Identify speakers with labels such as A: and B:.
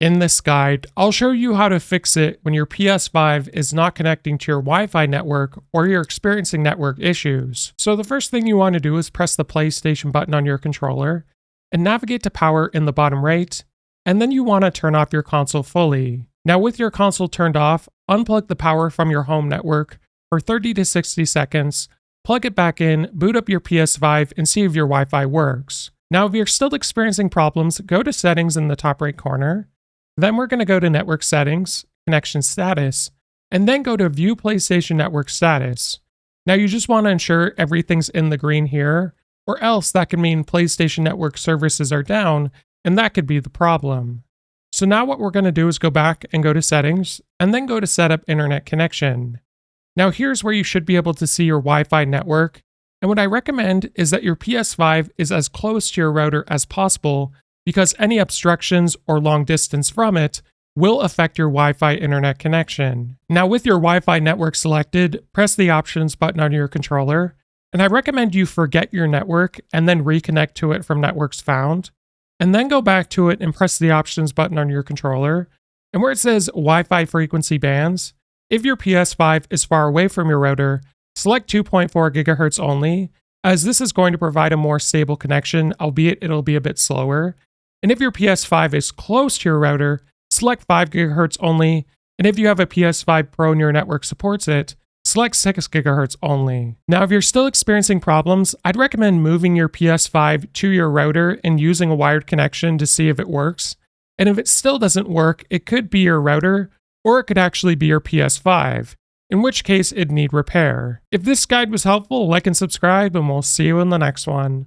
A: In this guide, I'll show you how to fix it when your PS5 is not connecting to your Wi-Fi network or you're experiencing network issues. So the first thing you want to do is press the PlayStation button on your controller and navigate to power in the bottom right, and then you want to turn off your console fully. Now with your console turned off, unplug the power from your home network for 30 to 60 seconds, plug it back in, boot up your PS5, and see if your Wi-Fi works. Now if you're still experiencing problems, go to Settings in the top right corner. Then we're going to go to Network Settings, Connection Status, and then go to View PlayStation Network Status. Now you just want to ensure everything's in the green here, or else that could mean PlayStation Network services are down, and that could be the problem. So now what we're going to do is go back and go to Settings, and then go to Set up Internet Connection. Now here's where you should be able to see your Wi-Fi network, and what I recommend is that your PS5 is as close to your router as possible, because any obstructions or long distance from it will affect your Wi-Fi internet connection. Now with your Wi-Fi network selected, press the Options button on your controller, and I recommend you forget your network and then reconnect to it from networks found, and then go back to it and press the Options button on your controller, and where it says Wi-Fi frequency bands, if your PS5 is far away from your router, select 2.4 GHz only, as this is going to provide a more stable connection, albeit it'll be a bit slower. And if your PS5 is close to your router, select 5 GHz only, and if you have a PS5 Pro and your network supports it, select 6 GHz only. Now if you're still experiencing problems, I'd recommend moving your PS5 to your router and using a wired connection to see if it works. And if it still doesn't work, it could be your router, or it could actually be your PS5, in which case it'd need repair. If this guide was helpful, like and subscribe, and we'll see you in the next one.